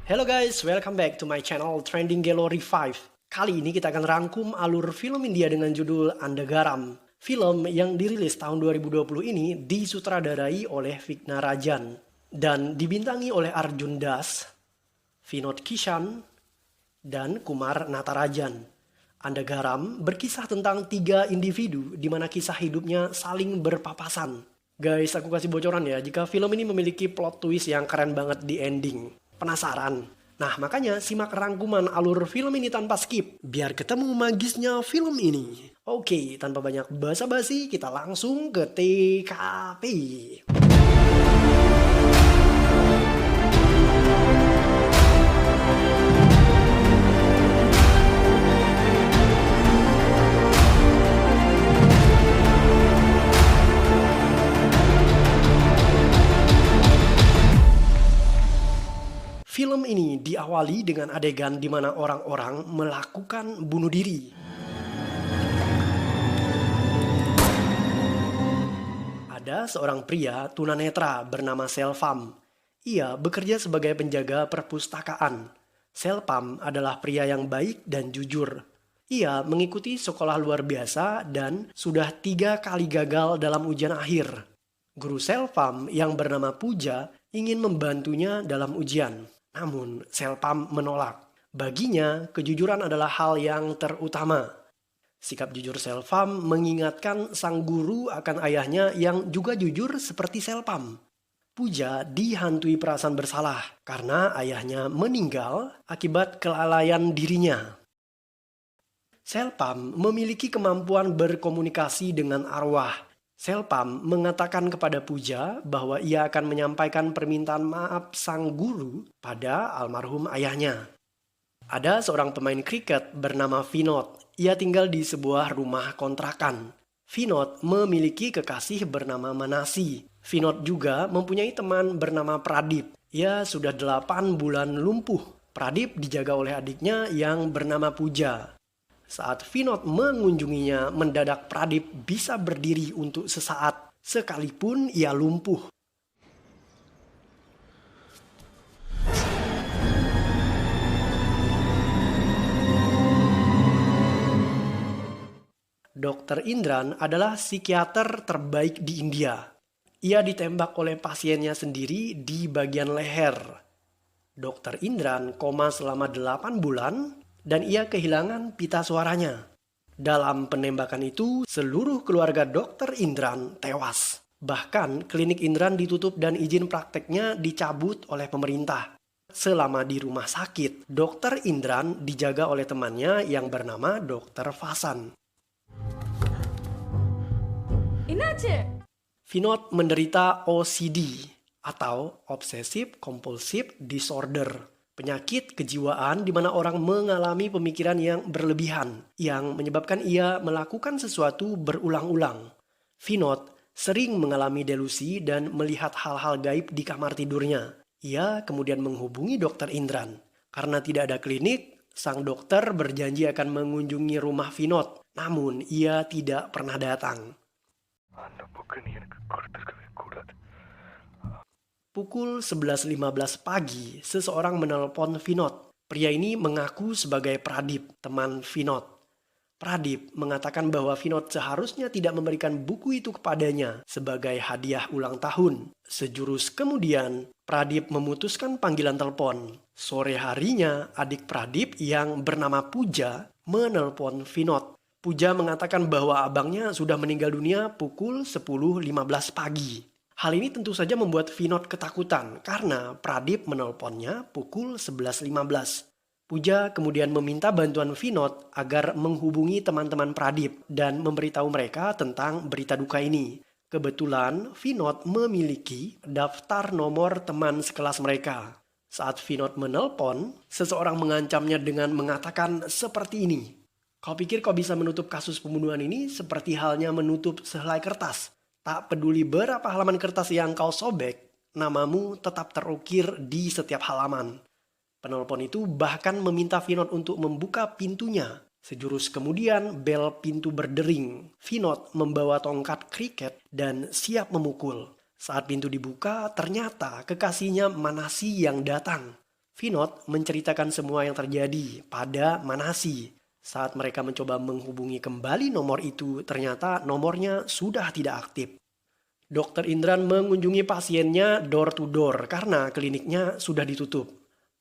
Hello guys, welcome back to my channel Trending Gallery 5. Kali ini kita akan rangkum alur film India dengan judul Andagaram. Film yang dirilis tahun 2020 ini disutradarai oleh Vigna Rajan dan dibintangi oleh Arjun Das, Vinod Kishan, dan Kumar Natarajan. Andagaram berkisah tentang 3 individu di mana kisah hidupnya saling berpapasan. Guys, aku kasih bocoran ya, jika film ini memiliki plot twist yang keren banget di ending. Penasaran? Nah, makanya simak rangkuman alur film ini tanpa skip, biar ketemu magisnya film ini. Oke, tanpa banyak basa-basi, kita langsung ke TKP. Film ini diawali dengan adegan di mana orang-orang melakukan bunuh diri. Ada seorang pria tunanetra bernama Selvam. Ia bekerja sebagai penjaga perpustakaan. Selvam adalah pria yang baik dan jujur. Ia mengikuti sekolah luar biasa dan sudah 3 kali gagal dalam ujian akhir. Guru Selvam yang bernama Puja ingin membantunya dalam ujian. Namun, Selvam menolak. Baginya, kejujuran adalah hal yang terutama. Sikap jujur Selvam mengingatkan sang guru akan ayahnya yang juga jujur seperti Selvam. Puja dihantui perasaan bersalah karena ayahnya meninggal akibat kelalaian dirinya. Selvam memiliki kemampuan berkomunikasi dengan arwah. Selvam mengatakan kepada Puja bahwa ia akan menyampaikan permintaan maaf sang guru pada almarhum ayahnya. Ada seorang pemain kriket bernama Vinod. Ia tinggal di sebuah rumah kontrakan. Vinod memiliki kekasih bernama Manasi. Vinod juga mempunyai teman bernama Pradip. Ia sudah 8 bulan lumpuh. Pradip dijaga oleh adiknya yang bernama Puja. Saat Vinod mengunjunginya, mendadak Pradip bisa berdiri untuk sesaat, sekalipun ia lumpuh. Dr. Indran adalah psikiater terbaik di India. Ia ditembak oleh pasiennya sendiri di bagian leher. Dr. Indran koma selama 8 bulan, dan ia kehilangan pita suaranya. Dalam penembakan itu, seluruh keluarga Dr. Indran tewas. Bahkan klinik Indran ditutup dan izin prakteknya dicabut oleh pemerintah. Selama di rumah sakit, Dr. Indran dijaga oleh temannya yang bernama Dr. Fasan. Vinod menderita OCD atau Obsessive Compulsive Disorder. Penyakit kejiwaan di mana orang mengalami pemikiran yang berlebihan yang menyebabkan ia melakukan sesuatu berulang-ulang. Vinod sering mengalami delusi dan melihat hal-hal gaib di kamar tidurnya. Ia kemudian menghubungi Dr. Indran. Karena tidak ada klinik, sang dokter berjanji akan mengunjungi rumah Vinod. Namun ia tidak pernah datang. Pukul 11.15 pagi, seseorang menelpon Vinod. Pria ini mengaku sebagai Pradip, teman Vinod. Pradip mengatakan bahwa Vinod seharusnya tidak memberikan buku itu kepadanya sebagai hadiah ulang tahun. Sejurus kemudian, Pradip memutuskan panggilan telepon. Sore harinya, adik Pradip yang bernama Puja menelpon Vinod. Puja mengatakan bahwa abangnya sudah meninggal dunia pukul 10.15 pagi. Hal ini tentu saja membuat Vinod ketakutan karena Pradip menelponnya pukul 11.15. Puja kemudian meminta bantuan Vinod agar menghubungi teman-teman Pradip dan memberitahu mereka tentang berita duka ini. Kebetulan Vinod memiliki daftar nomor teman sekelas mereka. Saat Vinod menelpon, seseorang mengancamnya dengan mengatakan seperti ini. Kau pikir kau bisa menutup kasus pembunuhan ini seperti halnya menutup sehelai kertas? Tak peduli berapa halaman kertas yang kau sobek, namamu tetap terukir di setiap halaman. Penelpon itu bahkan meminta Vinod untuk membuka pintunya. Sejurus kemudian bel pintu berdering. Vinod membawa tongkat kriket dan siap memukul. Saat pintu dibuka, ternyata kekasihnya Manasi yang datang. Vinod menceritakan semua yang terjadi pada Manasi. Saat mereka mencoba menghubungi kembali nomor itu, ternyata nomornya sudah tidak aktif. Dokter Indran mengunjungi pasiennya door to door karena kliniknya sudah ditutup.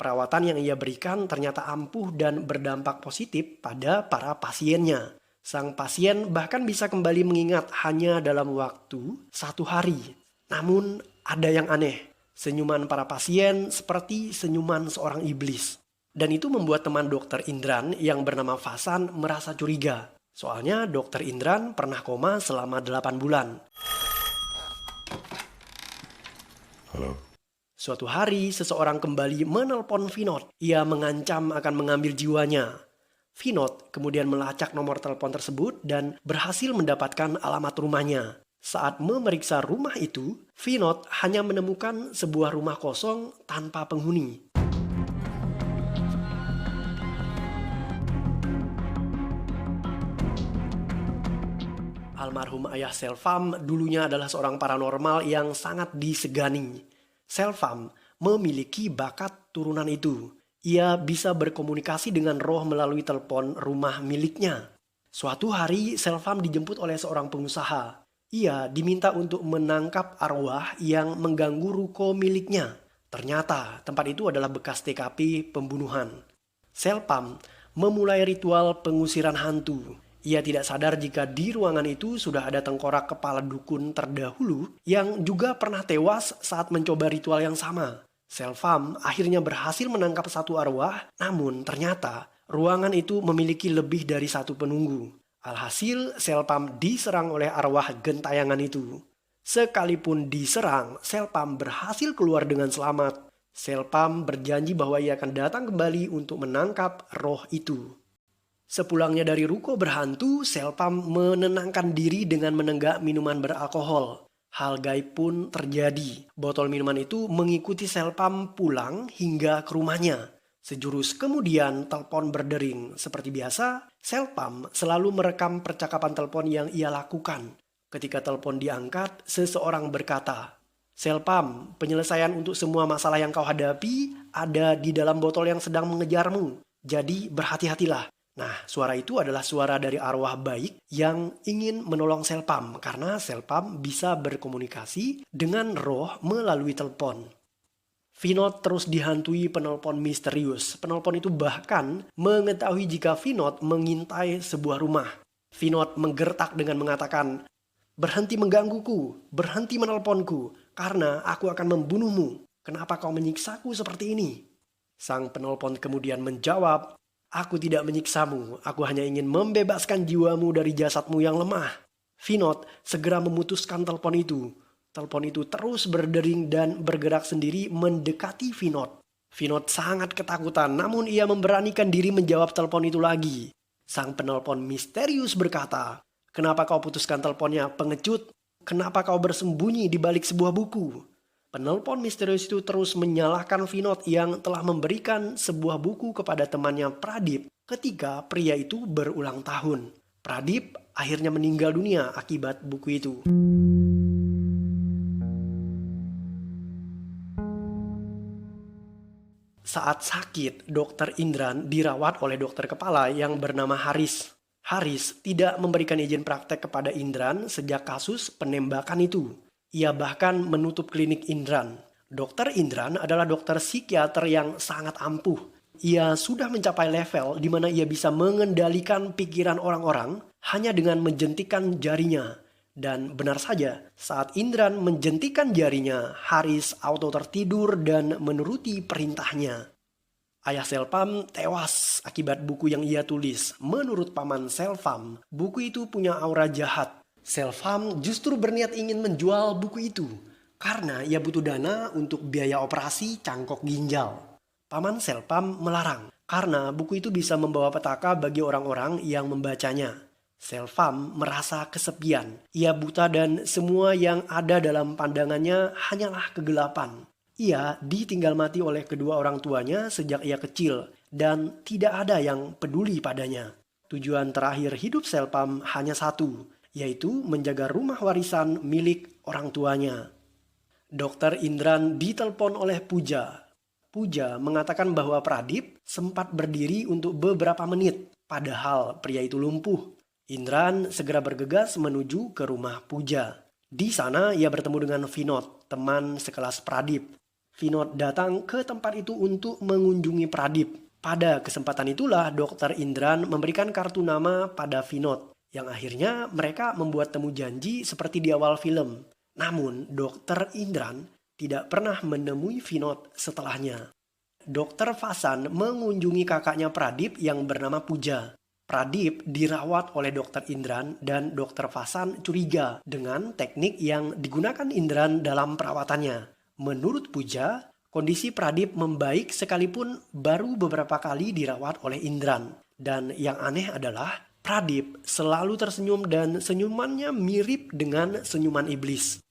Perawatan yang ia berikan ternyata ampuh dan berdampak positif pada para pasiennya. Sang pasien bahkan bisa kembali mengingat hanya dalam waktu 1 hari. Namun ada yang aneh. Senyuman para pasien seperti senyuman seorang iblis. Dan itu membuat teman dokter Indran yang bernama Fasan merasa curiga. Soalnya dokter Indran pernah koma selama 8 bulan. Halo. Suatu hari seseorang kembali menelpon Vinod. Ia mengancam akan mengambil jiwanya. Vinod kemudian melacak nomor telepon tersebut dan berhasil mendapatkan alamat rumahnya. Saat memeriksa rumah itu, Vinod hanya menemukan sebuah rumah kosong tanpa penghuni. Almarhum ayah Selvam dulunya adalah seorang paranormal yang sangat disegani. Selvam memiliki bakat turunan itu. Ia bisa berkomunikasi dengan roh melalui telepon rumah miliknya. Suatu hari Selvam dijemput oleh seorang pengusaha. Ia diminta untuk menangkap arwah yang mengganggu ruko miliknya. Ternyata tempat itu adalah bekas TKP pembunuhan. Selvam memulai ritual pengusiran hantu. Ia tidak sadar jika di ruangan itu sudah ada tengkorak kepala dukun terdahulu yang juga pernah tewas saat mencoba ritual yang sama. Selvam akhirnya berhasil menangkap satu arwah, namun ternyata ruangan itu memiliki lebih dari satu penunggu. Alhasil, Selvam diserang oleh arwah gentayangan itu. Sekalipun diserang, Selvam berhasil keluar dengan selamat. Selvam berjanji bahwa ia akan datang kembali untuk menangkap roh itu. Sepulangnya dari ruko berhantu, Selvam menenangkan diri dengan menenggak minuman beralkohol. Hal gaib pun terjadi. Botol minuman itu mengikuti Selvam pulang hingga ke rumahnya. Sejurus kemudian telepon berdering. Seperti biasa, Selvam selalu merekam percakapan telepon yang ia lakukan. Ketika telepon diangkat, seseorang berkata, "Selvam, penyelesaian untuk semua masalah yang kau hadapi ada di dalam botol yang sedang mengejarmu. Jadi berhati-hatilah." Nah, suara itu adalah suara dari arwah baik yang ingin menolong Selvam karena Selvam bisa berkomunikasi dengan roh melalui telepon. Vinod terus dihantui penelpon misterius. Penelpon itu bahkan mengetahui jika Vinod mengintai sebuah rumah. Vinod menggertak dengan mengatakan, "Berhenti menggangguku, berhenti menelponku, karena aku akan membunuhmu. Kenapa kau menyiksaku seperti ini?" Sang penelpon kemudian menjawab, "Aku tidak menyiksamu, aku hanya ingin membebaskan jiwamu dari jasadmu yang lemah." Vinod segera memutuskan telepon itu. Telepon itu terus berdering dan bergerak sendiri mendekati Vinod. Vinod sangat ketakutan, namun ia memberanikan diri menjawab telepon itu lagi. Sang penelpon misterius berkata, "Kenapa kau putuskan teleponnya, pengecut? Kenapa kau bersembunyi di balik sebuah buku?" Penelpon misterius itu terus menyalahkan Vinod yang telah memberikan sebuah buku kepada temannya Pradip ketika pria itu berulang tahun. Pradip akhirnya meninggal dunia akibat buku itu. Saat sakit, Dokter Indran dirawat oleh dokter kepala yang bernama Haris. Haris tidak memberikan izin praktek kepada Indran sejak kasus penembakan itu. Ia bahkan menutup klinik Indran. Dokter Indran adalah dokter psikiater yang sangat ampuh. Ia sudah mencapai level di mana ia bisa mengendalikan pikiran orang-orang hanya dengan menjentikan jarinya. Dan benar saja, saat Indran menjentikan jarinya, Haris auto tertidur dan menuruti perintahnya. Ayah Selvam tewas akibat buku yang ia tulis. Menurut paman Selvam, buku itu punya aura jahat. Selvam justru berniat ingin menjual buku itu karena ia butuh dana untuk biaya operasi cangkok ginjal. Paman Selvam melarang karena buku itu bisa membawa petaka bagi orang-orang yang membacanya. Selvam merasa kesepian. Ia buta dan semua yang ada dalam pandangannya hanyalah kegelapan. Ia ditinggal mati oleh kedua orang tuanya sejak ia kecil dan tidak ada yang peduli padanya. Tujuan terakhir hidup Selvam hanya satu, yaitu menjaga rumah warisan milik orang tuanya. Dokter Indran ditelepon oleh Puja. Puja mengatakan bahwa Pradip sempat berdiri untuk beberapa menit, padahal pria itu lumpuh. Indran segera bergegas menuju ke rumah Puja. Di sana ia bertemu dengan Vinod, teman sekelas Pradip. Vinod datang ke tempat itu untuk mengunjungi Pradip. Pada kesempatan itulah Dr. Indran memberikan kartu nama pada Vinod, yang akhirnya mereka membuat temu janji seperti di awal film. Namun Dr. Indran tidak pernah menemui Vinod setelahnya. Dr. Vasan mengunjungi kakaknya Pradip yang bernama Puja. Pradip dirawat oleh Dr. Indran dan Dr. Vasan curiga dengan teknik yang digunakan Indran dalam perawatannya. Menurut Puja, kondisi Pradip membaik sekalipun baru beberapa kali dirawat oleh Indran. Dan yang aneh adalah Pradip selalu tersenyum dan senyumannya mirip dengan senyuman iblis.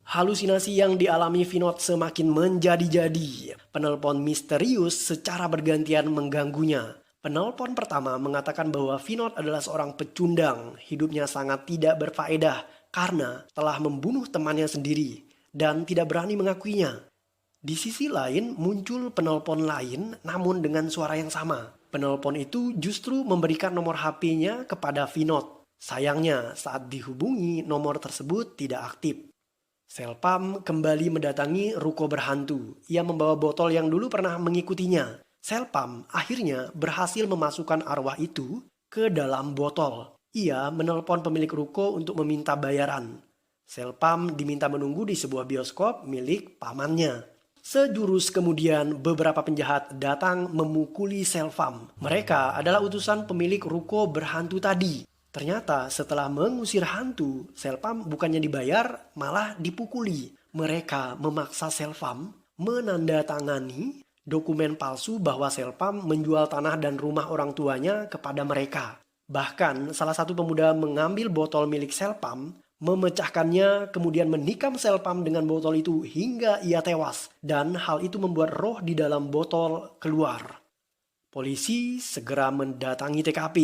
Halusinasi yang dialami Vinod semakin menjadi-jadi. Penelpon misterius secara bergantian mengganggunya. Penelpon pertama mengatakan bahwa Vinod adalah seorang pecundang. Hidupnya sangat tidak berfaedah karena telah membunuh temannya sendiri dan tidak berani mengakuinya. Di sisi lain muncul penelpon lain namun dengan suara yang sama. Penelpon itu justru memberikan nomor HP-nya kepada Vinod. Sayangnya saat dihubungi nomor tersebut tidak aktif. Selpam kembali mendatangi ruko berhantu. Ia membawa botol yang dulu pernah mengikutinya. Selpam akhirnya berhasil memasukkan arwah itu ke dalam botol. Ia menelpon pemilik ruko untuk meminta bayaran. Selpam diminta menunggu di sebuah bioskop milik pamannya. Sejurus kemudian beberapa penjahat datang memukuli Selpam. Mereka adalah utusan pemilik ruko berhantu tadi. Ternyata setelah mengusir hantu, Selpam bukannya dibayar, malah dipukuli. Mereka memaksa Selpam menandatangani dokumen palsu bahwa Selpam menjual tanah dan rumah orang tuanya kepada mereka. Bahkan salah satu pemuda mengambil botol milik Selpam, memecahkannya, kemudian menikam Selpam dengan botol itu hingga ia tewas. Dan hal itu membuat roh di dalam botol keluar. Polisi segera mendatangi TKP.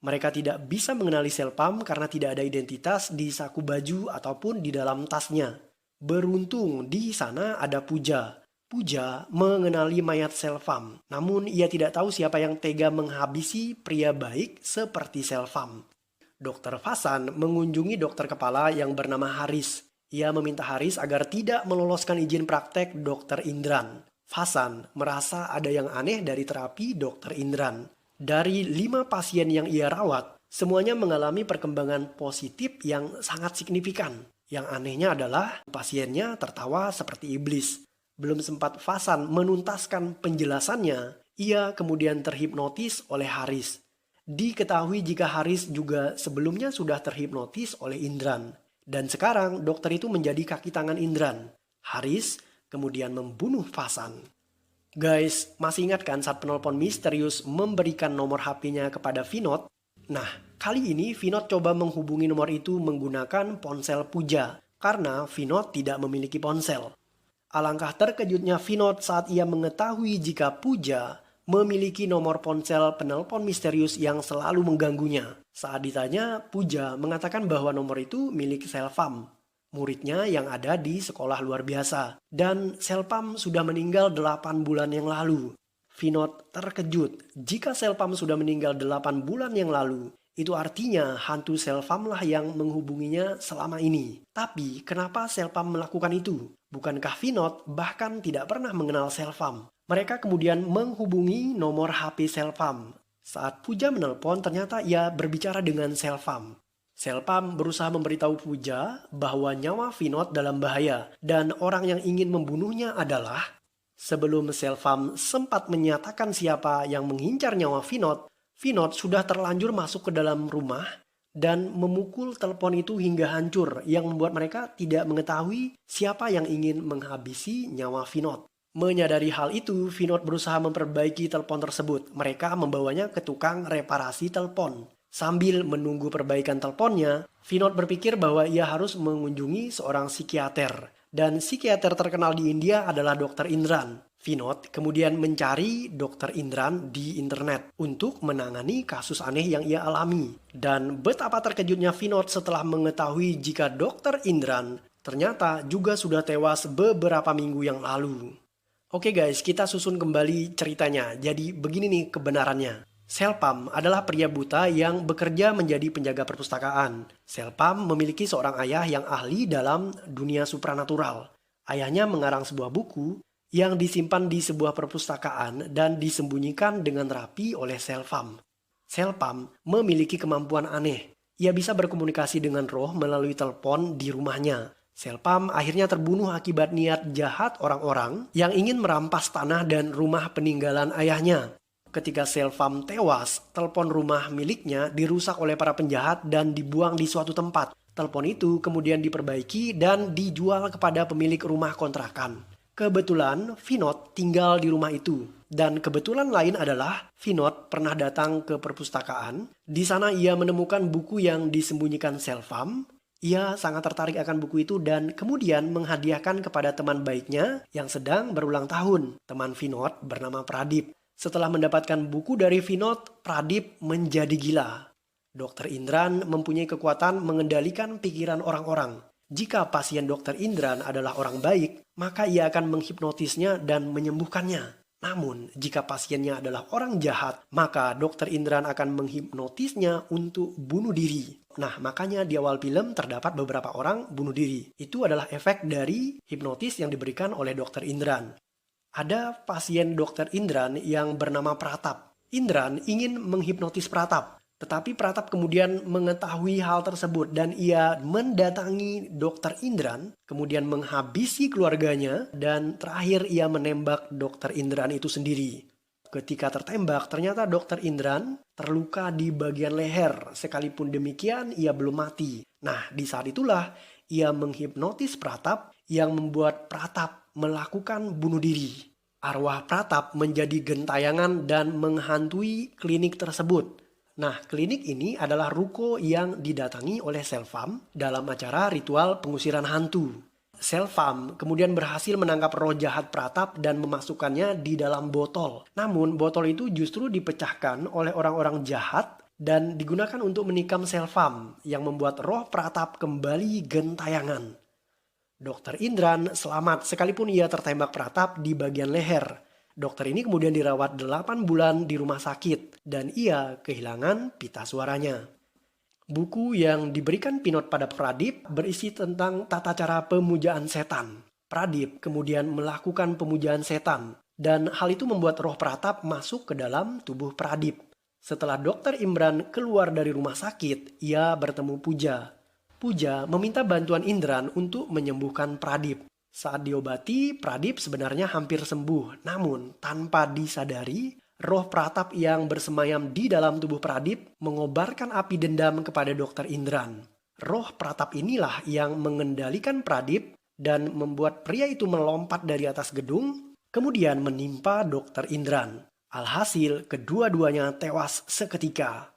Mereka tidak bisa mengenali Selpam karena tidak ada identitas di saku baju ataupun di dalam tasnya. Beruntung di sana ada Puja. Puja mengenali mayat Selpam, namun ia tidak tahu siapa yang tega menghabisi pria baik seperti Selpam. Dr. Vasan mengunjungi dokter kepala yang bernama Haris. Ia meminta Haris agar tidak meloloskan izin praktek Dr. Indran. Vasan merasa ada yang aneh dari terapi Dr. Indran. Dari 5 pasien yang ia rawat, semuanya mengalami perkembangan positif yang sangat signifikan. Yang anehnya adalah pasiennya tertawa seperti iblis. Belum sempat Vasan menuntaskan penjelasannya, ia kemudian terhipnotis oleh Haris. Diketahui jika Haris juga sebelumnya sudah terhipnotis oleh Indran. Dan sekarang dokter itu menjadi kaki tangan Indran. Haris kemudian membunuh Vasan. Guys, masih ingat kan saat penelpon misterius memberikan nomor HP-nya kepada Vinod? Nah, kali ini Vinod coba menghubungi nomor itu menggunakan ponsel Puja, karena Vinod tidak memiliki ponsel. Alangkah terkejutnya Vinod saat ia mengetahui jika Puja memiliki nomor ponsel penelpon misterius yang selalu mengganggunya. Saat ditanya, Puja mengatakan bahwa nomor itu milik Selpam, muridnya yang ada di sekolah luar biasa. Dan Selpam sudah meninggal 8 bulan yang lalu. Vinod terkejut. Jika Selpam sudah meninggal 8 bulan yang lalu, itu artinya hantu Selpam lah yang menghubunginya selama ini. Tapi kenapa Selpam melakukan itu? Bukankah Vinod bahkan tidak pernah mengenal Selpam? Mereka kemudian menghubungi nomor HP Selpam. Saat Puja menelpon, ternyata ia berbicara dengan Selpam. Selpam berusaha memberitahu Puja bahwa nyawa Vinod dalam bahaya dan orang yang ingin membunuhnya adalah... Sebelum Selpam sempat menyatakan siapa yang mengincar nyawa Vinod, Vinod sudah terlanjur masuk ke dalam rumah dan memukul telepon itu hingga hancur yang membuat mereka tidak mengetahui siapa yang ingin menghabisi nyawa Vinod. Menyadari hal itu, Vinod berusaha memperbaiki telepon tersebut. Mereka membawanya ke tukang reparasi telepon. Sambil menunggu perbaikan teleponnya, Vinod berpikir bahwa ia harus mengunjungi seorang psikiater. Dan psikiater terkenal di India adalah Dr. Indran. Vinod kemudian mencari Dr. Indran di internet untuk menangani kasus aneh yang ia alami. Dan betapa terkejutnya Vinod setelah mengetahui jika Dr. Indran ternyata juga sudah tewas beberapa minggu yang lalu. Oke guys, kita susun kembali ceritanya. Jadi begini nih kebenarannya. Selpam adalah pria buta yang bekerja menjadi penjaga perpustakaan. Selpam memiliki seorang ayah yang ahli dalam dunia supranatural. Ayahnya mengarang sebuah buku yang disimpan di sebuah perpustakaan dan disembunyikan dengan rapi oleh Selpam. Selpam memiliki kemampuan aneh. Ia bisa berkomunikasi dengan roh melalui telepon di rumahnya. Selpam akhirnya terbunuh akibat niat jahat orang-orang yang ingin merampas tanah dan rumah peninggalan ayahnya. Ketika Selpam tewas, telepon rumah miliknya dirusak oleh para penjahat dan dibuang di suatu tempat. Telepon itu kemudian diperbaiki dan dijual kepada pemilik rumah kontrakan. Kebetulan Vinod tinggal di rumah itu. Dan kebetulan lain adalah Vinod pernah datang ke perpustakaan. Di sana ia menemukan buku yang disembunyikan Selpam. Ia sangat tertarik akan buku itu dan kemudian menghadiahkan kepada teman baiknya yang sedang berulang tahun. Teman Vinod bernama Pradip. Setelah mendapatkan buku dari Vinod, Pradip menjadi gila. Dr. Indran mempunyai kekuatan mengendalikan pikiran orang-orang. Jika pasien Dr. Indran adalah orang baik, maka ia akan menghipnotisnya dan menyembuhkannya. Namun, jika pasiennya adalah orang jahat, maka Dr. Indran akan menghipnotisnya untuk bunuh diri. Nah, makanya di awal film terdapat beberapa orang bunuh diri. Itu adalah efek dari hipnotis yang diberikan oleh Dr. Indran. Ada pasien Dr. Indran yang bernama Pratap. Indran ingin menghipnotis Pratap. Tetapi Pratap kemudian mengetahui hal tersebut dan ia mendatangi Dr. Indran, kemudian menghabisi keluarganya, dan terakhir ia menembak Dr. Indran itu sendiri. Ketika tertembak, ternyata Dr. Indran terluka di bagian leher. Sekalipun demikian, ia belum mati. Nah, di saat itulah ia menghipnotis Pratap yang membuat Pratap melakukan bunuh diri. Arwah Pratap menjadi gentayangan dan menghantui klinik tersebut. Nah, klinik ini adalah ruko yang didatangi oleh Selpam dalam acara ritual pengusiran hantu. Selpam kemudian berhasil menangkap roh jahat Pratap dan memasukkannya di dalam botol. Namun, botol itu justru dipecahkan oleh orang-orang jahat dan digunakan untuk menikam Selpam yang membuat roh Pratap kembali gentayangan. Dr. Indran selamat sekalipun ia tertembak Pratap di bagian leher. Dokter ini kemudian dirawat 8 bulan di rumah sakit dan ia kehilangan pita suaranya. Buku yang diberikan Pinot pada Pradip berisi tentang tata cara pemujaan setan. Pradip kemudian melakukan pemujaan setan dan hal itu membuat roh Pratap masuk ke dalam tubuh Pradip. Setelah Dokter Imran keluar dari rumah sakit, ia bertemu Puja. Puja meminta bantuan Indran untuk menyembuhkan Pradip. Saat diobati, Pradip sebenarnya hampir sembuh. Namun, tanpa disadari, roh Pratap yang bersemayam di dalam tubuh Pradip mengobarkan api dendam kepada Dr. Indran. Roh Pratap inilah yang mengendalikan Pradip dan membuat pria itu melompat dari atas gedung, kemudian menimpa Dr. Indran. Alhasil, kedua-duanya tewas seketika.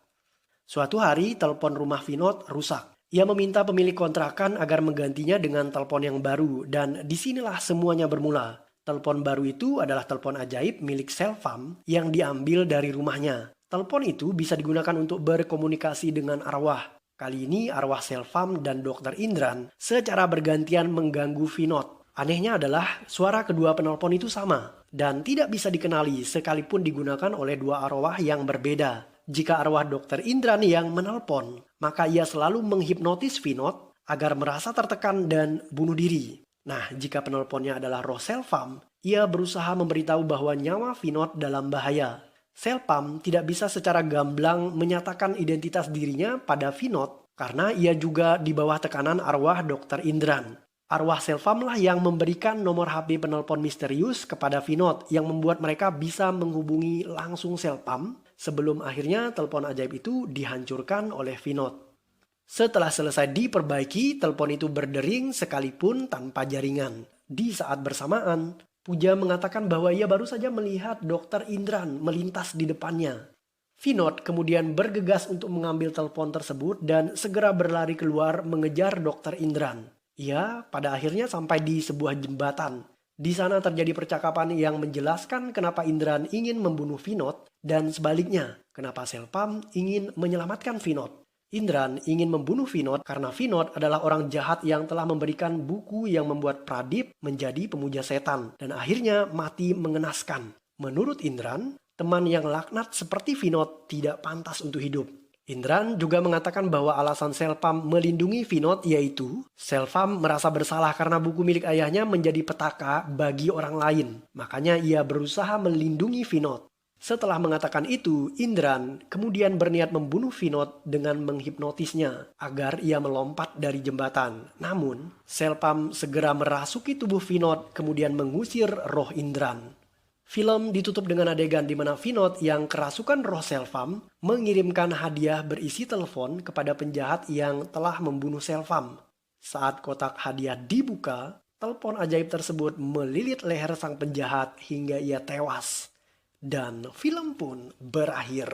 Suatu hari, telepon rumah Vinod rusak. Ia meminta pemilik kontrakan agar menggantinya dengan telepon yang baru dan disinilah semuanya bermula. Telepon baru itu adalah telepon ajaib milik Selpam yang diambil dari rumahnya. Telepon itu bisa digunakan untuk berkomunikasi dengan arwah. Kali ini arwah Selpam dan Dr. Indran secara bergantian mengganggu Vinod. Anehnya adalah suara kedua penelpon itu sama dan tidak bisa dikenali sekalipun digunakan oleh dua arwah yang berbeda. Jika arwah Dr. Indran yang menelpon, maka ia selalu menghipnotis Vinod agar merasa tertekan dan bunuh diri. Nah, jika penelponnya adalah roh Selpam, ia berusaha memberitahu bahwa nyawa Vinod dalam bahaya. Selpam tidak bisa secara gamblang menyatakan identitas dirinya pada Vinod karena ia juga di bawah tekanan arwah Dr. Indran. Arwah Selpamlah yang memberikan nomor HP penelpon misterius kepada Vinod yang membuat mereka bisa menghubungi langsung Selpam sebelum akhirnya telepon ajaib itu dihancurkan oleh Vinod. Setelah selesai diperbaiki, telepon itu berdering sekalipun tanpa jaringan. Di saat bersamaan, Puja mengatakan bahwa ia baru saja melihat Dr. Indran melintas di depannya. Vinod kemudian bergegas untuk mengambil telepon tersebut dan segera berlari keluar mengejar Dr. Indran. Ia pada akhirnya sampai di sebuah jembatan. Di sana terjadi percakapan yang menjelaskan kenapa Indran ingin membunuh Vinod dan sebaliknya, kenapa Selpam ingin menyelamatkan Vinod. Indran ingin membunuh Vinod karena Vinod adalah orang jahat yang telah memberikan buku yang membuat Pradip menjadi pemuja setan dan akhirnya mati mengenaskan. Menurut Indran, teman yang laknat seperti Vinod tidak pantas untuk hidup. Indran juga mengatakan bahwa alasan Selvam melindungi Vinod yaitu Selvam merasa bersalah karena buku milik ayahnya menjadi petaka bagi orang lain. Makanya ia berusaha melindungi Vinod. Setelah mengatakan itu, Indran kemudian berniat membunuh Vinod dengan menghipnotisnya agar ia melompat dari jembatan. Namun, Selvam segera merasuki tubuh Vinod kemudian mengusir roh Indran. Film ditutup dengan adegan di mana Vinod yang kerasukan roh Selvam mengirimkan hadiah berisi telepon kepada penjahat yang telah membunuh Selvam. Saat kotak hadiah dibuka, telepon ajaib tersebut melilit leher sang penjahat hingga ia tewas. Dan film pun berakhir.